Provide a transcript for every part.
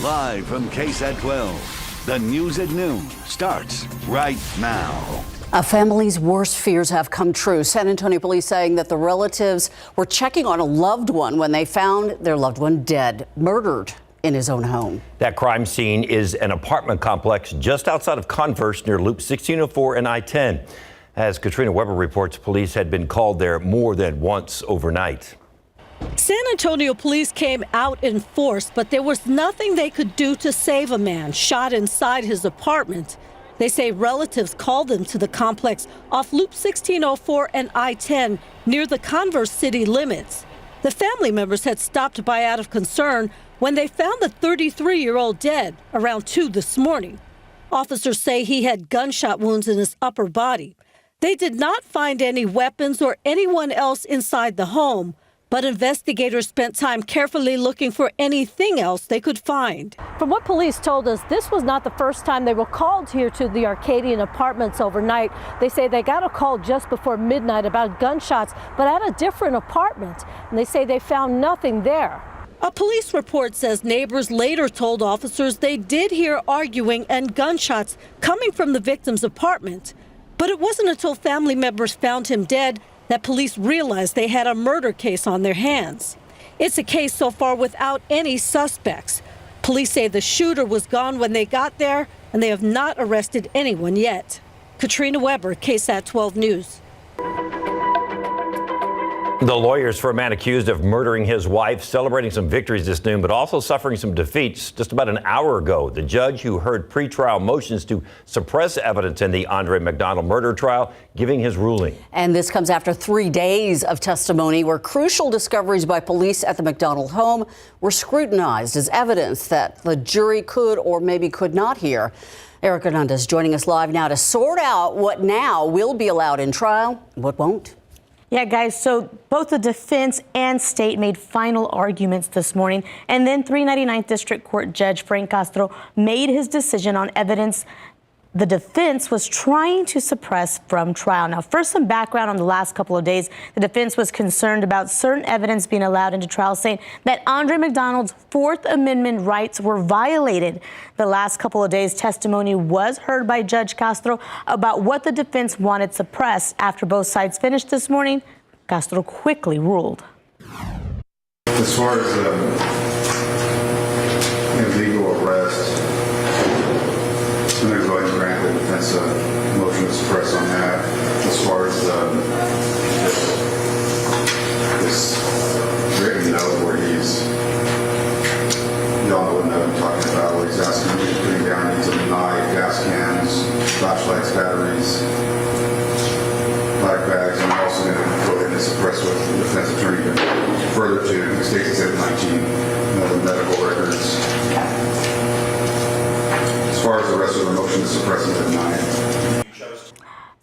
Live from KSAT12, the news at noon starts right now. A family's worst fears have come true. San Antonio police saying that the relatives were checking on a loved one when they found their loved one dead, murdered in his own home. That crime scene is an apartment complex just outside of Converse near Loop 1604 and I-10. As Katrina Weber reports, police had been called there more than once overnight. San Antonio police came out in force, but there was nothing they could do to save a man shot inside his apartment. They say relatives called them to the complex off Loop 1604 and I-10 near the Converse city limits. The family members had stopped by out of concern when they found the 33-year-old dead around 2 this morning. Officers say he had gunshot wounds in his upper body. They did not find any weapons or anyone else inside the home, but investigators spent time carefully looking for anything else they could find. From what police told us, this was not the first time they were called here to the Arcadian apartments overnight. They say they got a call just before midnight about gunshots, but at a different apartment. And they say they found nothing there. A police report says neighbors later told officers they did hear arguing and gunshots coming from the victim's apartment. But it wasn't until family members found him dead that police realized they had a murder case on their hands. It's a case so far without any suspects. Police say the shooter was gone when they got there, and they have not arrested anyone yet. Katrina Weber, KSAT12 News. The lawyers for a man accused of murdering his wife celebrating some victories this noon, but also suffering some defeats. Just about an hour ago, the judge who heard pretrial motions to suppress evidence in the Andre McDonald murder trial giving his ruling. And this comes after 3 days of testimony where crucial discoveries by police at the McDonald home were scrutinized as evidence that the jury could or maybe could not hear. Eric Hernandez joining us live now to sort out what now will be allowed in trial and what won't. Yeah, guys, so both the defense and state made final arguments this morning, and then 399th District Court Judge Frank Castro made his decision on evidence the defense was trying to suppress from trial. Now, first, some background on the last couple of days. The defense was concerned about certain evidence being allowed into trial, saying that Andre McDonald's Fourth Amendment rights were violated. The last couple of days, testimony was heard by Judge Castro about what the defense wanted suppressed. After both sides finished this morning, Castro quickly ruled. As far as illegal arrest, I'm going to go ahead and grant the defense a motion to suppress on that. As far as this written note where y'all know what note I'm talking about, where he's asking me to put down these knife, gas cans, flashlights, batteries, black bags. I'm also going to go ahead and suppress what the defense attorney further to states at 19, the medical records. As far as the rest of the motion to suppress is at 9.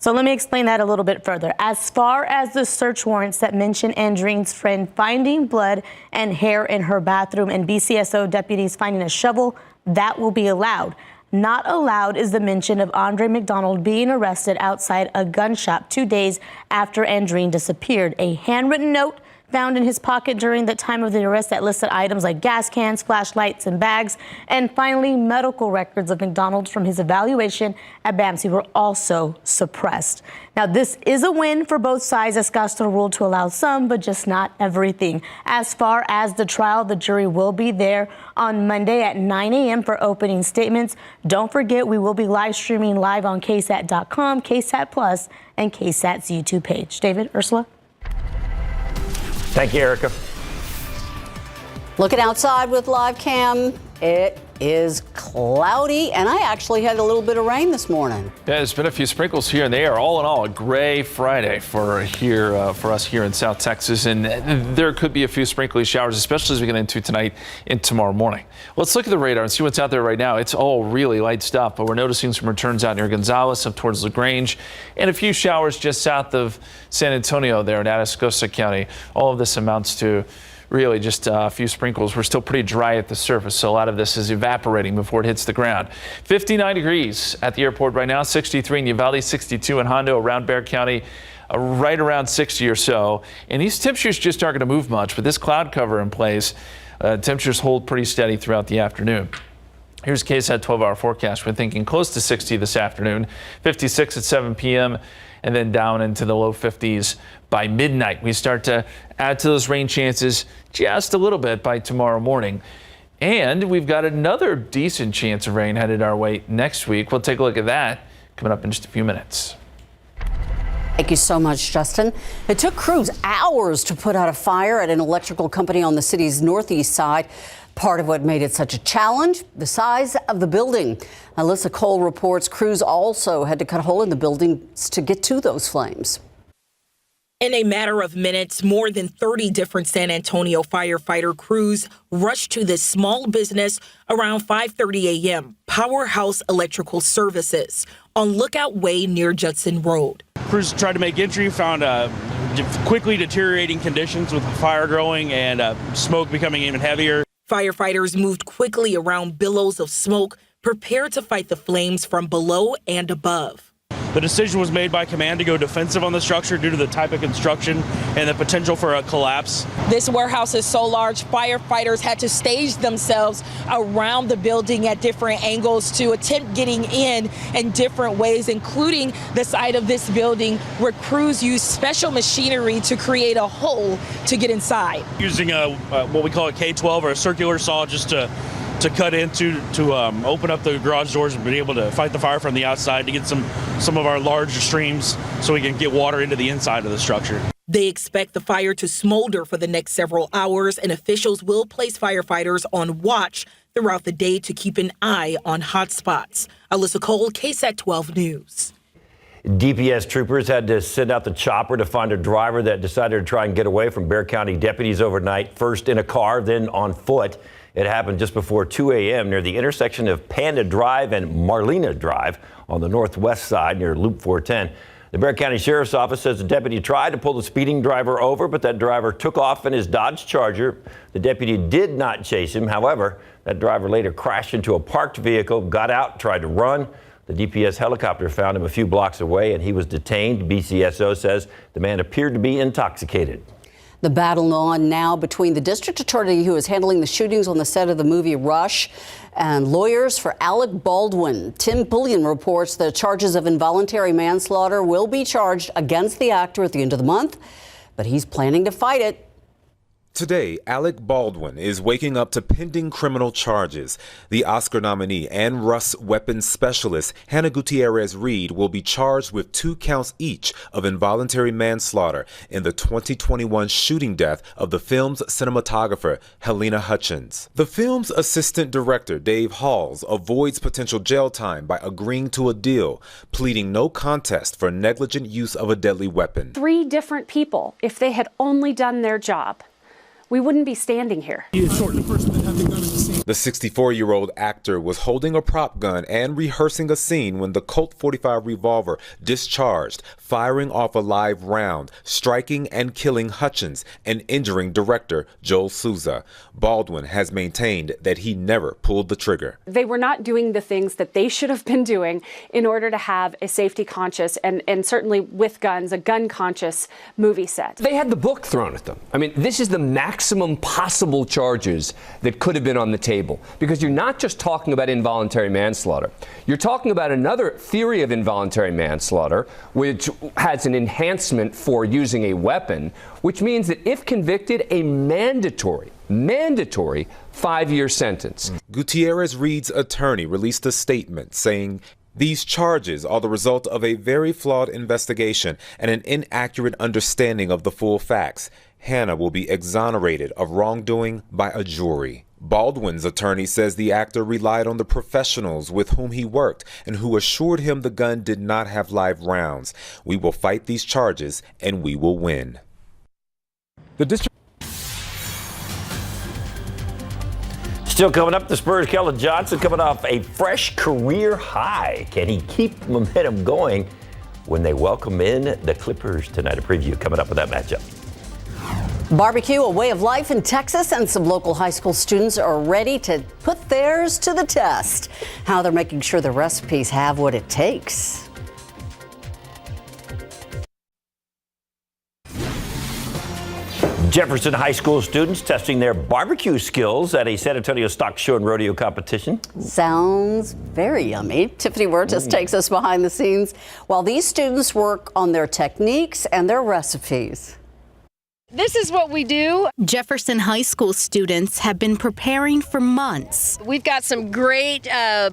So let me explain that a little bit further. As far as the search warrants that mention Andreen's friend finding blood and hair in her bathroom and BCSO deputies finding a shovel, that will be allowed. Not allowed is the mention of Andre McDonald being arrested outside a gun shop 2 days after Andreen disappeared. A handwritten note found in his pocket during the time of the arrest that listed items like gas cans, flashlights, and bags. And finally, medical records of McDonald from his evaluation at BAMC were also suppressed. Now, this is a win for both sides, as Castro ruled to allow some, but just not everything. As far as the trial, the jury will be there on Monday at 9 a.m. for opening statements. Don't forget, we will be live streaming live on KSAT.com, KSAT+, and KSAT's YouTube page. David, Ursula? Thank you, Erica. Looking outside with live cam, it is cloudy, and I actually had a little bit of rain this morning. Yeah, there's been a few sprinkles here and there. All in all, a gray Friday for us here in South Texas, and there could be a few sprinkly showers, especially as we get into tonight and tomorrow morning. Let's look at the radar and see what's out there right now. It's all really light stuff, but we're noticing some returns out near Gonzales, up towards LaGrange, and a few showers just south of San Antonio there in Atascosa County. All of this amounts to really just a few sprinkles. We're still pretty dry at the surface, so a lot of this is evaporating before it hits the ground. 59 degrees at the airport right now, 63 in Uvalde, 62 in Hondo, around Bexar County, right around 60 or so. And these temperatures just aren't going to move much. With this cloud cover in place, temperatures hold pretty steady throughout the afternoon. Here's KSAT 12-hour forecast. We're thinking close to 60 this afternoon, 56 at 7 p.m., and then down into the low 50s by midnight. We start to add to those rain chances just a little bit by tomorrow morning. And we've got another decent chance of rain headed our way next week. We'll take a look at that coming up in just a few minutes. Thank you so much, Justin. It took crews hours to put out a fire at an electrical company on the city's northeast side. Part of what made it such a challenge, the size of the building. Alyssa Cole reports crews also had to cut a hole in the buildings to get to those flames. In a matter of minutes, more than 30 different San Antonio firefighter crews rushed to this small business around 5:30 a.m. Powerhouse Electrical Services on Lookout Way near Judson Road. Crews tried to make entry, found quickly deteriorating conditions with fire growing and smoke becoming even heavier. Firefighters moved quickly around billows of smoke, prepared to fight the flames from below and above. The decision was made by command to go defensive on the structure due to the type of construction and the potential for a collapse. This warehouse is so large, firefighters had to stage themselves around the building at different angles to attempt getting in different ways, including the side of this building where crews use special machinery to create a hole to get inside. Using what we call a K12 or a circular saw just to cut into to open up the garage doors and be able to fight the fire from the outside to get some of our larger streams so we can get water into the inside of the structure. They expect the fire to smolder for the next several hours, and officials will place firefighters on watch throughout the day to keep an eye on hotspots. Alyssa Cole, KSAT 12 News. DPS troopers had to send out the chopper to find a driver that decided to try and get away from Bexar County deputies overnight, first in a car, then on foot. It happened just before 2 a.m. near the intersection of Panda Drive and Marlena Drive on the northwest side near Loop 410. The Bexar County Sheriff's Office says the deputy tried to pull the speeding driver over, but that driver took off in his Dodge Charger. The deputy did not chase him. However, that driver later crashed into a parked vehicle, got out, tried to run. The DPS helicopter found him a few blocks away and he was detained. BCSO says the man appeared to be intoxicated. The battle on now between the district attorney who is handling the shootings on the set of the movie Rush and lawyers for Alec Baldwin. Tim Pulliam reports the charges of involuntary manslaughter will be charged against the actor at the end of the month, but he's planning to fight it. Today, Alec Baldwin is waking up to pending criminal charges. The Oscar nominee and Rust weapons specialist Hannah Gutierrez-Reed will be charged with 2 counts each of involuntary manslaughter in the 2021 shooting death of the film's cinematographer, Helena Hutchins. The film's assistant director, Dave Halls, avoids potential jail time by agreeing to a deal, pleading no contest for negligent use of a deadly weapon. 3 different people, if they had only done their job, we wouldn't be standing here. The 64-year-old actor was holding a prop gun and rehearsing a scene when the Colt .45 revolver discharged, firing off a live round, striking and killing Hutchins and injuring director Joel Souza. Baldwin has maintained that he never pulled the trigger. They were not doing the things that they should have been doing in order to have a safety conscious and certainly with guns, a gun conscious movie set. They had the book thrown at them. I mean, this is the maximum possible charges that could have been on the table, because you're not just talking about involuntary manslaughter. You're talking about another theory of involuntary manslaughter, which has an enhancement for using a weapon, which means that if convicted, a mandatory 5-year sentence. Gutierrez-Reed's attorney released a statement saying, "These charges are the result of a very flawed investigation and an inaccurate understanding of the full facts. Hannah will be exonerated of wrongdoing by a jury." Baldwin's attorney says the actor relied on the professionals with whom he worked and who assured him the gun did not have live rounds. "We will fight these charges and we will win." The district. Still coming up, the Spurs' Keldon Johnson coming off a fresh career high. Can he keep momentum going when they welcome in the Clippers tonight? A preview coming up with that matchup. Barbecue, a way of life in Texas, and some local high school students are ready to put theirs to the test. How they're making sure the recipes have what it takes. Jefferson High School students testing their barbecue skills at a San Antonio stock show and rodeo competition. Sounds very yummy. Tiffany Huertas takes us behind the scenes while these students work on their techniques and their recipes. This is what we do. Jefferson High School students have been preparing for months. We've got some great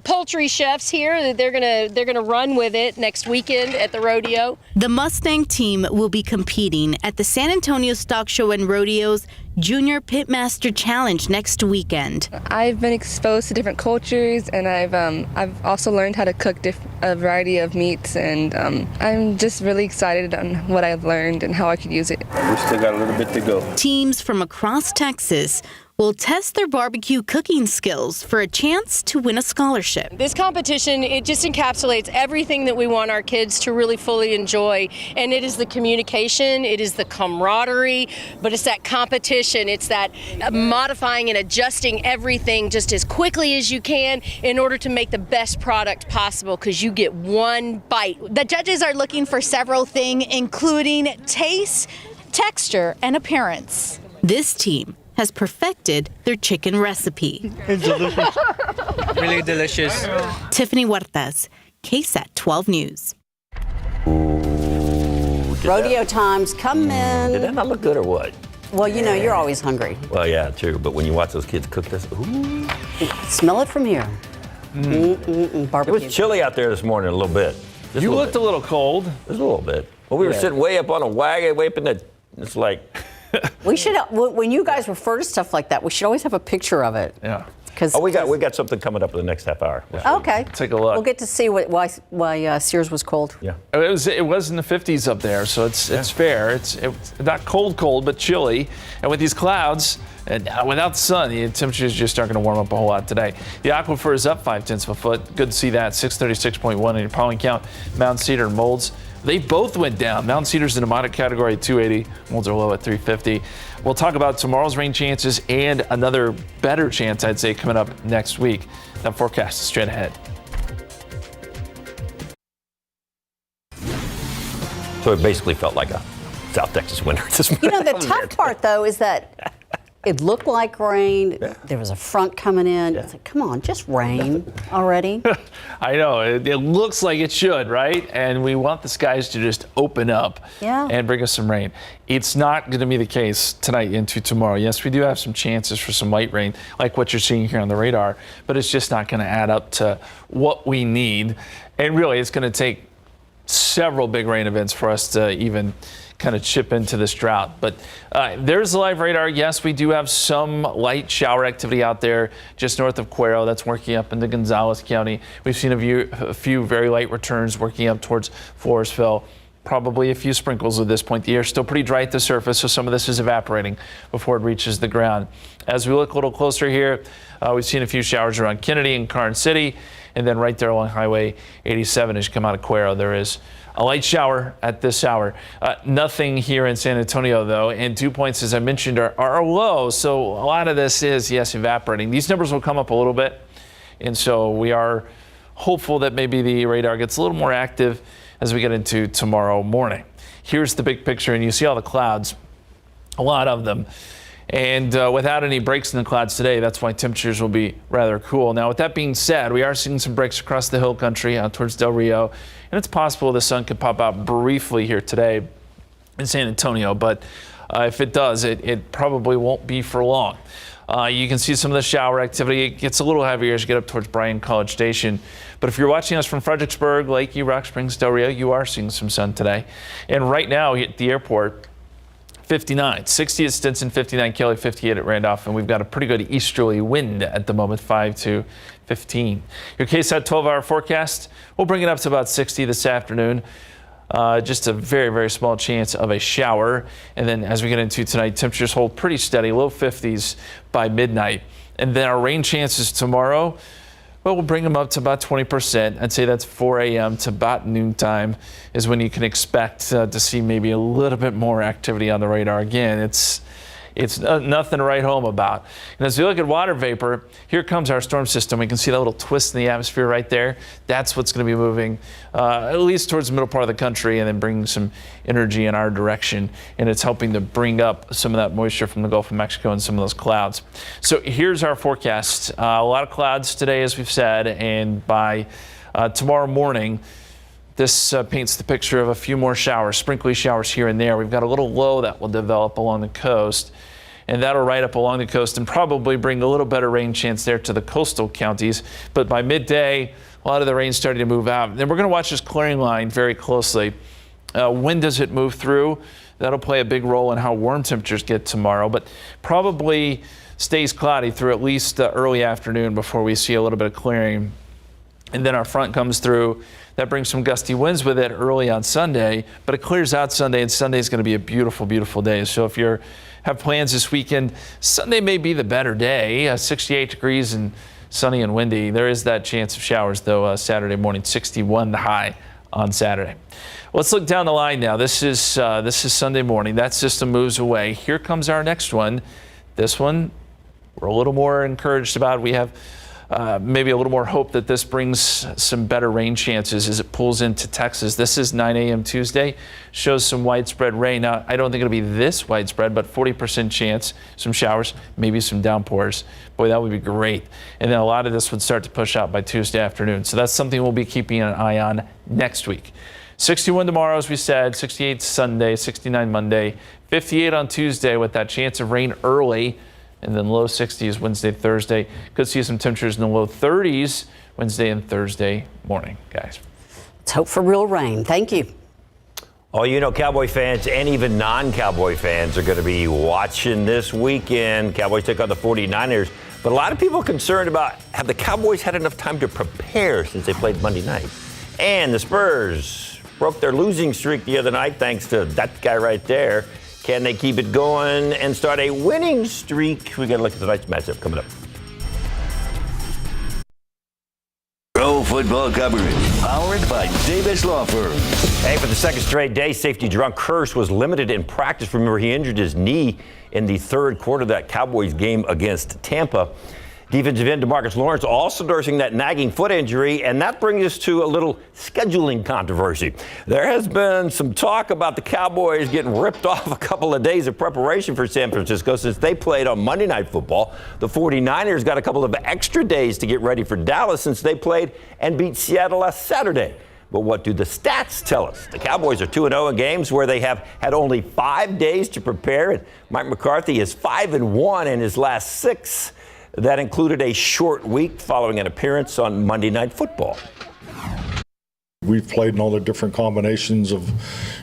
poultry chefs here that they're gonna run with it next weekend at the rodeo. The Mustang team will be competing at the San Antonio Stock Show and Rodeo's Junior Pitmaster Challenge next weekend. I've been exposed to different cultures, and I've also learned how to cook a variety of meats, and I'm just really excited on what I've learned and how I could use it. We still got a little bit to go. Teams from across Texas will test their barbecue cooking skills for a chance to win a scholarship. This competition, it just encapsulates everything that we want our kids to really fully enjoy. And it is the communication, it is the camaraderie, but it's that competition. It's that modifying and adjusting everything just as quickly as you can in order to make the best product possible, because you get one bite. The judges are looking for several things, including taste, texture, and appearance. This team has perfected their chicken recipe. It's delicious. Really delicious. Tiffany Huertas, KSAT12 News. Rodeo time's coming. Did that not look good or what? Well, you know, you're always hungry. Well, yeah, true. But when you watch those kids cook this, ooh. Smell it from here. Barbecue. It was chilly out there this morning a little bit. You looked a little cold. Just a little bit. Well, we were sitting way up on a wagon, way up in the, it's like. We should, when you guys refer to stuff like that, we should always have a picture of it. Yeah. We got something coming up in the next half hour. Okay. Take a look. We'll get to see why Sears was cold. Yeah. It was in the 50s up there, so it's fair. It's not cold, but chilly. And with these clouds and without the sun, the temperatures just aren't going to warm up a whole lot today. The aquifer is up 0.5 of a foot. Good to see that. 636.1 in your pollen count. Mountain Cedar and Molds, they both went down. Mountain Cedar's in a moderate category at 280. Molds are low at 350. We'll talk about tomorrow's rain chances and another better chance, I'd say, coming up next week. That forecast is straight ahead. So it basically felt like a South Texas winter this morning. You know, the tough part, though, is that it looked like rain. Yeah. There was a front coming in. Yeah. It's like, come on, just rain already. I know. It looks like it should, right? And we want the skies to just open up and bring us some rain. It's not going to be the case tonight into tomorrow. Yes, we do have some chances for some light rain, like what you're seeing here on the radar, but it's just not going to add up to what we need. And really, it's going to take several big rain events for us to even kind of chip into this drought. But there's the live radar. Yes, we do have some light shower activity out there just north of Cuero. That's working up into Gonzales County. We've seen a few very light returns working up towards Floresville. Probably a few sprinkles at this point. The air's still pretty dry at the surface, so some of this is evaporating before it reaches the ground. As we look a little closer here, we've seen a few showers around Kennedy and Karn City, and then right there along Highway 87 as you come out of Cuero, there is a light shower at this hour. Nothing here in San Antonio, though, and 2 points, as I mentioned, are low, so a lot of this is, yes, evaporating. These numbers will come up a little bit, and so we are hopeful that maybe the radar gets a little more active as we get into tomorrow morning. Here's the big picture, and you see all the clouds, a lot of them. And without any breaks in the clouds today, that's why temperatures will be rather cool. Now, with that being said, we are seeing some breaks across the hill country out towards Del Rio, and it's possible the sun could pop out briefly here today in San Antonio, but if it does, it probably won't be for long. You can see some of the shower activity. It gets a little heavier as you get up towards Bryan College Station. But if you're watching us from Fredericksburg, Lakey, Rock Springs, Del Rio, you are seeing some sun today. And right now at the airport, 59, 60 at Stinson, 59 Kelly, 58 at Randolph, and we've got a pretty good easterly wind at the moment, 5 to 15. Your KSAT 12-hour forecast, we'll bring it up to about 60 this afternoon. Just a very, very small chance of a shower. And then as we get into tonight, temperatures hold pretty steady, low 50s by midnight. And then our rain chances tomorrow, well, we'll bring them up to about 20%. I'd say that's 4 a.m. to about noontime is when you can expect to see maybe a little bit more activity on the radar. Again, it's It's nothing to write home about. And as we look at water vapor, here comes our storm system. We can see that little twist in the atmosphere right there. That's what's going to be moving at least towards the middle part of the country and then bringing some energy in our direction. And it's helping to bring up some of that moisture from the Gulf of Mexico and some of those clouds. So here's our forecast. A lot of clouds today, as we've said, and by tomorrow morning, this paints the picture of a few more showers, sprinkly showers here and there. We've got a little low that will develop along the coast, and that'll ride up along the coast and probably bring a little better rain chance there to the coastal counties. But by midday, a lot of the rain starting to move out. And we're going to watch this clearing line very closely. When does it move through? That'll play a big role in how warm temperatures get tomorrow, but probably stays cloudy through at least the early afternoon before we see a little bit of clearing. And then our front comes through. That brings some gusty winds with it early on Sunday, but it clears out Sunday, and Sunday is going to be a beautiful, beautiful day. So if you have plans this weekend, Sunday may be the better day. 68 degrees and sunny and windy. There is that chance of showers, though, Saturday morning, 61 the high on Saturday. Let's look down the line now. This is Sunday morning. That system moves away. Here comes our next one. This one, we're a little more encouraged about. We have maybe a little more hope that this brings some better rain chances as it pulls into Texas. This is 9 a.m. Tuesday, shows some widespread rain. Now, I don't think it'll be this widespread, but 40% chance, some showers, maybe some downpours. Boy, that would be great. And then a lot of this would start to push out by Tuesday afternoon. So that's something we'll be keeping an eye on next week. 61 tomorrow, as we said, 68 Sunday, 69 Monday, 58 on Tuesday with that chance of rain early. And then low 60s Wednesday, Thursday. Could see some temperatures in the low 30s Wednesday and Thursday morning, guys. Let's hope for real rain. Thank you. Oh, you know, Cowboy fans and even non-Cowboy fans are going to be watching this weekend. Cowboys take on the 49ers. But a lot of people are concerned about, have the Cowboys had enough time to prepare since they played Monday night? And the Spurs broke their losing streak the other night thanks to that guy right there. Can they keep it going and start a winning streak? We got to look at tonight's matchup coming up. Pro football coverage powered by Davis Law Firm. Hey, for the second straight day, safety Jerron Kearse was limited in practice. Remember, he injured his knee in the third quarter of that Cowboys game against Tampa. Defensive end DeMarcus Lawrence also nursing that nagging foot injury, and that brings us to a little scheduling controversy. There has been some talk about the Cowboys getting ripped off a couple of days of preparation for San Francisco since they played on Monday Night Football. The 49ers got a couple of extra days to get ready for Dallas since they played and beat Seattle last Saturday. But what do the stats tell us? The Cowboys are 2-0 in games where they have had only 5 days to prepare, and Mike McCarthy is 5-1 in his last 6. That included a short week following an appearance on Monday Night Football. We've played in all the different combinations of,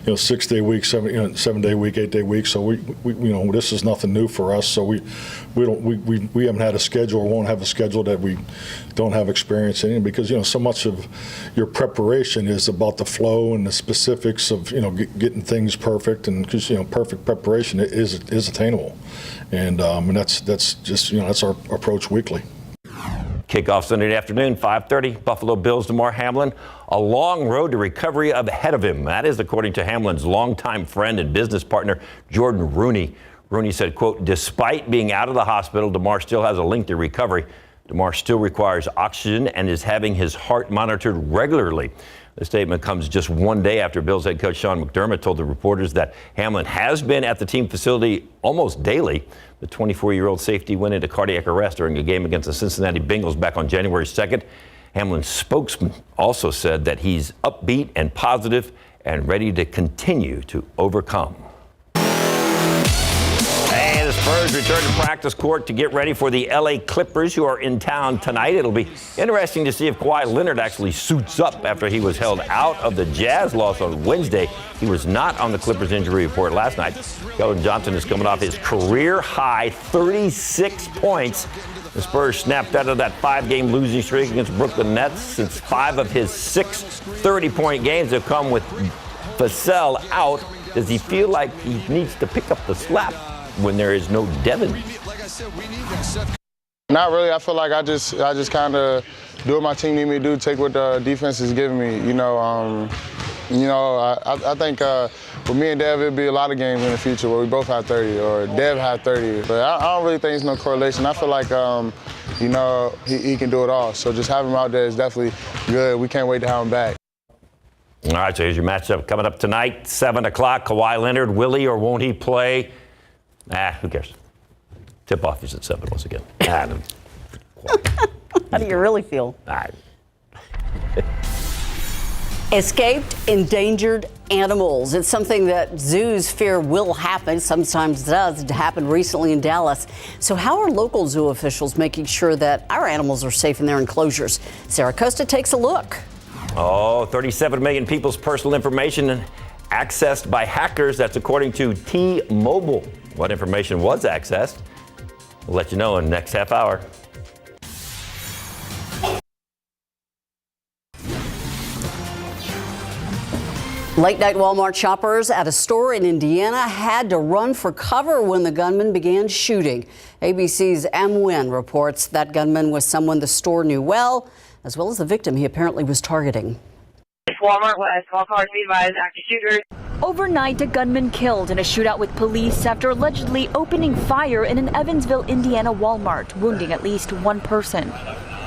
6-day week, 7-day week, 8-day week. So we this is nothing new for us. So we haven't had a schedule or won't have a schedule that we don't have experience in, because so much of your preparation is about the flow and the specifics of getting things perfect, and because perfect preparation is attainable, and that's just that's our approach weekly. Kickoff Sunday afternoon, 5:30. Buffalo Bills, Damar Hamlin. A long road to recovery ahead of him. That is according to Hamlin's longtime friend and business partner, Jordan Rooney. Rooney said, quote, despite being out of the hospital, Damar still has a lengthy recovery. Damar still requires oxygen and is having his heart monitored regularly. The statement comes just one day after Bills head coach Sean McDermott told the reporters that Hamlin has been at the team facility almost daily. The 24-year-old safety went into cardiac arrest during a game against the Cincinnati Bengals back on January 2nd. Hamlin's spokesman also said that he's upbeat and positive and ready to continue to overcome. And the Spurs return to practice court to get ready for the LA Clippers, who are in town tonight. It'll be interesting to see if Kawhi Leonard actually suits up after he was held out of the Jazz loss on Wednesday. He was not on the Clippers injury report last night. Keldon Johnson is coming off his career-high 36 points. The Spurs snapped out of that 5-game losing streak against Brooklyn Nets, since 5 of his 6 30-point games have come with Vassell out. Does he feel like he needs to pick up the slack when there is no Devin? Not really. I feel like I just kind of do what my team need me to do, take what the defense is giving me. I think with me and Dev, it'll be a lot of games in the future where we both have 30 or Dev had 30. But I don't really think there's no correlation. I feel like, you know, he can do it all. So just having him out there is definitely good. We can't wait to have him back. All right, so here's your matchup coming up tonight, 7 o'clock. Kawhi Leonard, will he or won't he play? Who cares? Tip-off is at 7 once again. How do you really feel? All right. Escaped endangered animals. It's something that zoos fear will happen. Sometimes does. It happened recently in Dallas. So how are local zoo officials making sure that our animals are safe in their enclosures? Sarah Costa takes a look. 37 million people's personal information accessed by hackers. That's according to T-Mobile. What information was accessed? We'll let you know in the next half hour. Late-night Walmart shoppers at a store in Indiana had to run for cover when the gunman began shooting. ABC's M. Nguyen reports that gunman was someone the store knew well as the victim he apparently was targeting. Walmart has small cars be advised active shooters. Overnight, a gunman killed in a shootout with police after allegedly opening fire in an Evansville, Indiana Walmart, wounding at least one person.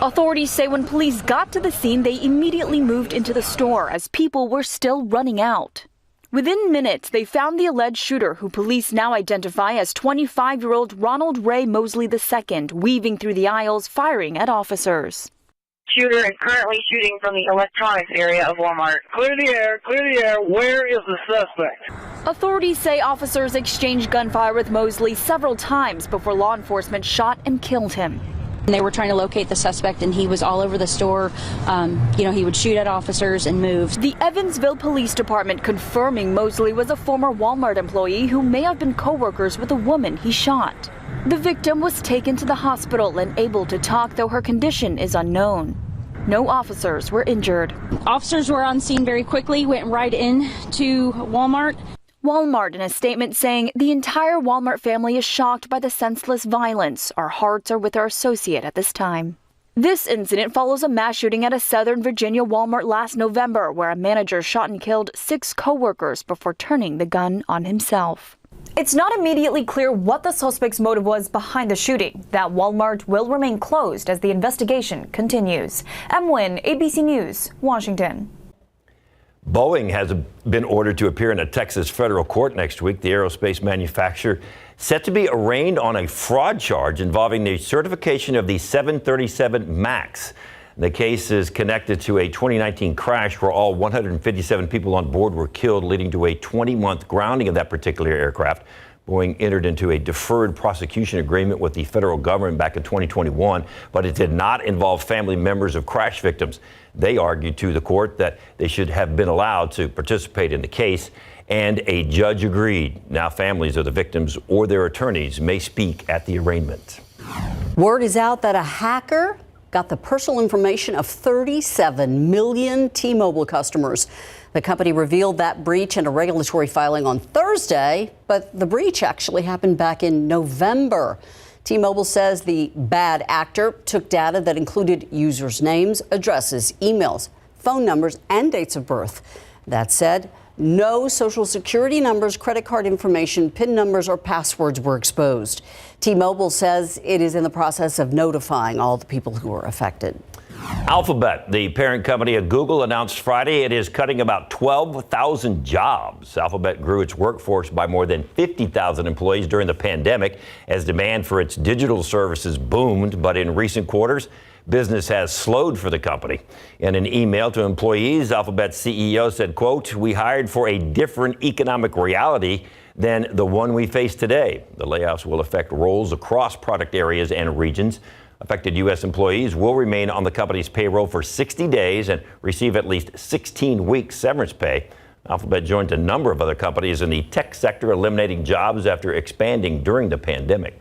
Authorities say when police got to the scene, they immediately moved into the store as people were still running out. Within minutes, they found the alleged shooter, who police now identify as 25-year-old Ronald Ray Mosley II, weaving through the aisles, firing at officers. Shooter is currently shooting from the electronics area of Walmart. Clear the air, clear the air. Where is the suspect? Authorities say officers exchanged gunfire with Mosley several times before law enforcement shot and killed him. They were trying to locate the suspect, and he was all over the store. He would shoot at officers and move. The Evansville Police Department confirming Mosley was a former Walmart employee who may have been co-workers with the woman he shot. The victim was taken to the hospital and able to talk, though her condition is unknown. No officers were injured. Officers were on scene very quickly, went right in to Walmart. Walmart in a statement saying the entire Walmart family is shocked by the senseless violence. Our hearts are with our associate at this time. This incident follows a mass shooting at a Southern Virginia Walmart last November, where a manager shot and killed 6 co-workers before turning the gun on himself. It's not immediately clear what the suspect's motive was behind the shooting. That Walmart will remain closed as the investigation continues. M. Nguyen, ABC News, Washington. Boeing has been ordered to appear in a Texas federal court next week. The aerospace manufacturer set to be arraigned on a fraud charge involving the certification of the 737 MAX. The case is connected to a 2019 crash where all 157 people on board were killed, leading to a 20-month grounding of that particular aircraft. Boeing entered into a deferred prosecution agreement with the federal government back in 2021, but it did not involve family members of crash victims. They argued to the court that they should have been allowed to participate in the case, and a judge agreed. Now families of the victims or their attorneys may speak at the arraignment. Word is out that a hacker got the personal information of 37 million T-Mobile customers. The company revealed that breach in a regulatory filing on Thursday, but the breach actually happened back in November. T-Mobile says the bad actor took data that included users' names, addresses, emails, phone numbers, and dates of birth. That said, no social security numbers, credit card information, PIN numbers, or passwords were exposed. T-Mobile says it is in the process of notifying all the people who were affected. Alphabet, the parent company of Google, announced Friday it is cutting about 12,000 jobs. Alphabet grew its workforce by more than 50,000 employees during the pandemic as demand for its digital services boomed, but in recent quarters, business has slowed for the company. In an email to employees, Alphabet's CEO said, quote, "We hired for a different economic reality than the one we face today. The layoffs will affect roles across product areas and regions. Affected U.S. employees will remain on the company's payroll for 60 days and receive at least 16 weeks severance pay." Alphabet joined a number of other companies in the tech sector eliminating jobs after expanding during the pandemic.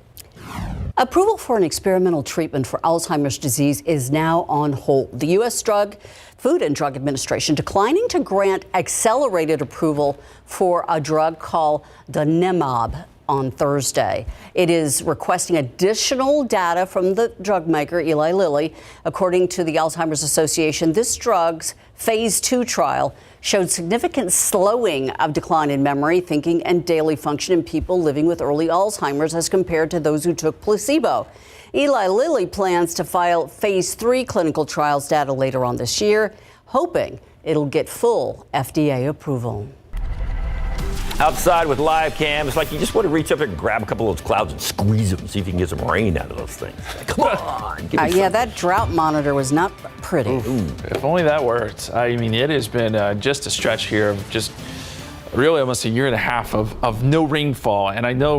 Approval for an experimental treatment for Alzheimer's disease is now on hold. The U.S. Food and Drug Administration declining to grant accelerated approval for a drug called donanemab. on Thursday. It is requesting additional data from the drug maker, Eli Lilly. According to the Alzheimer's Association, this drug's phase 2 trial showed significant slowing of decline in memory, thinking, and daily function in people living with early Alzheimer's as compared to those who took placebo. Eli Lilly plans to file phase 3 clinical trials data later on this year, hoping it'll get full FDA approval. Outside with live cam, it's like you just want to reach up there and grab a couple of those clouds and squeeze them, see if you can get some rain out of those things. Like, come on. Yeah, that drought monitor was not pretty. If only that worked. I mean, it has been just a stretch here of just really almost a year and a half of no rainfall. And I know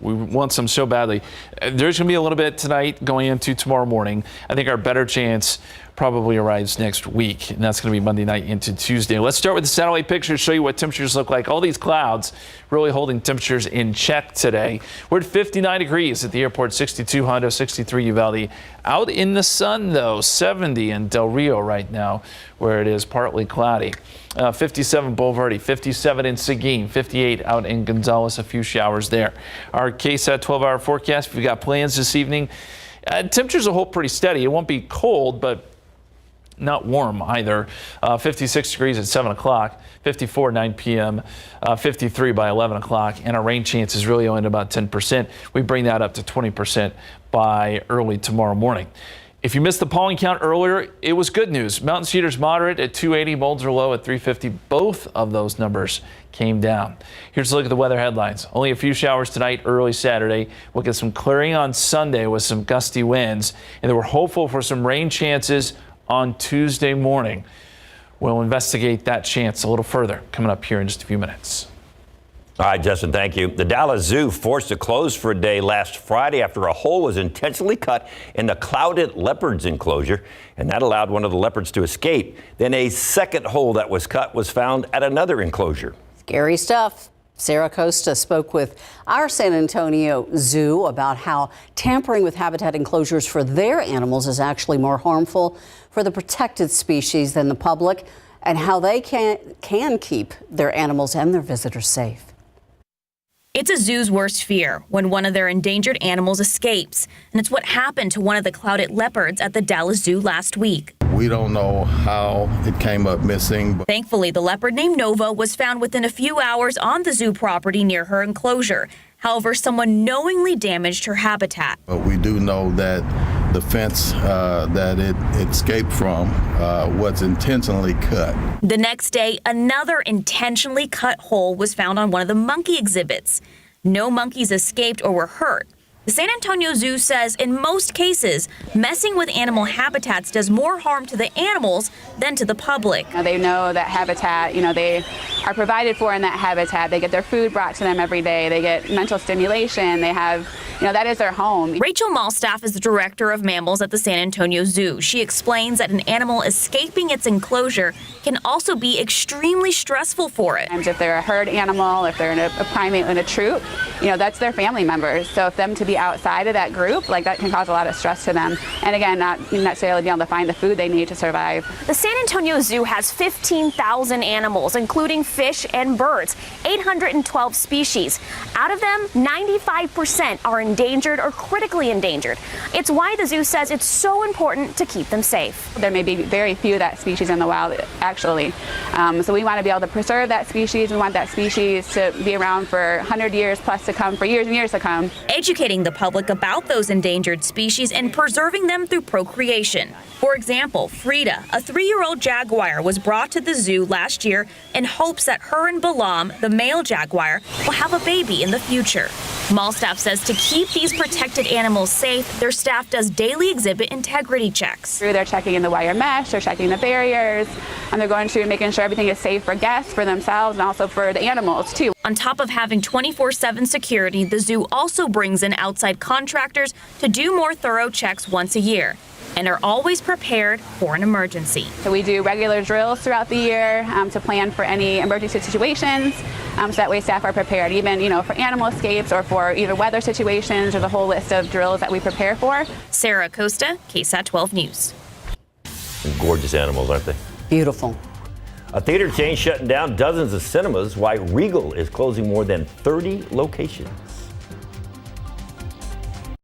we want some so badly. There's going to be a little bit tonight going into tomorrow morning. I think our better chance probably arrives next week, and that's going to be Monday night into Tuesday. Let's start with the satellite pictures, show you what temperatures look like. All these clouds really holding temperatures in check today. We're at 59 degrees at the airport, 62 Hondo, 63 Uvalde. Out in the sun, though, 70 in Del Rio right now, where it is partly cloudy. 57 Boulevardy, 57 in Seguin, 58 out in Gonzales, a few showers there. Our KSAT 12-hour forecast, if you've got plans this evening, temperatures will hold pretty steady. It won't be cold, but not warm either. 56 degrees at 7 o'clock, 54 9 p.m., 53 by 11 o'clock, and our rain chance is really only about 10%. We bring that up to 20% by early tomorrow morning. If you missed the pollen count earlier, it was good news. Mountain Cedars moderate at 280, Boulder low at 350. Both of those numbers came down. Here's a look at the weather headlines. Only a few showers tonight, early Saturday. We'll get some clearing on Sunday with some gusty winds, and then we're hopeful for some rain chances on Tuesday morning. We'll investigate that chance a little further coming up here in just a few minutes. All right, Justin, thank you. The Dallas Zoo forced to close for a day last Friday after a hole was intentionally cut in the clouded leopards enclosure, and that allowed one of the leopards to escape. Then a second hole that was cut was found at another enclosure. Scary stuff. Sarah Costa spoke with our San Antonio Zoo about how tampering with habitat enclosures for their animals is actually more harmful for the protected species than the public, and how they can keep their animals and their visitors safe. It's a zoo's worst fear when one of their endangered animals escapes, and it's what happened to one of the clouded leopards at the Dallas Zoo last week. We don't know how it came up missing. But thankfully, the leopard named Nova was found within a few hours on the zoo property near her enclosure. However, someone knowingly damaged her habitat. But we do know that the fence that it escaped from was intentionally cut. The next day, another intentionally cut hole was found on one of the monkey exhibits. No monkeys escaped or were hurt. The San Antonio Zoo says in most cases, messing with animal habitats does more harm to the animals than to the public. They know that habitat, they are provided for in that habitat. They get their food brought to them every day. They get mental stimulation. They have, that is their home. Rachel Malstaff is the director of mammals at the San Antonio Zoo. She explains that an animal escaping its enclosure can also be extremely stressful for it. If they're a herd animal, if they're in a primate in a troop, that's their family members. So if them to be outside of that group, that can cause a lot of stress to them. And again, not necessarily be able to find the food they need to survive. The San Antonio Zoo has 15,000 animals, including fish and birds, 812 species. Out of them, 95% are endangered or critically endangered. It's why the zoo says it's so important to keep them safe. There may be very few of that species in the wild, actually. So we want to be able to preserve that species. We want that species to be around for 100 years plus to come, for years and years to come. Educating the public about those endangered species and preserving them through procreation. For example, Frida, a 3-year-old jaguar, was brought to the zoo last year in hopes that her and Balam, the male jaguar, will have a baby in the future. Malstaff says to keep these protected animals safe, their staff does daily exhibit integrity checks. They're checking in the wire mesh, they're checking the barriers, and they're going through making sure everything is safe for guests, for themselves, and also for the animals, too. On top of having 24/7 security, the zoo also brings in outside contractors to do more thorough checks once a year, and are always prepared for an emergency. So we do regular drills throughout the year to plan for any emergency situations, so that way staff are prepared, even for animal escapes or for either weather situations or the whole list of drills that we prepare for. Sarah Costa, KSAT 12 News. Gorgeous animals, aren't they? Beautiful. A theater chain shutting down dozens of cinemas, why Regal is closing more than 30 locations.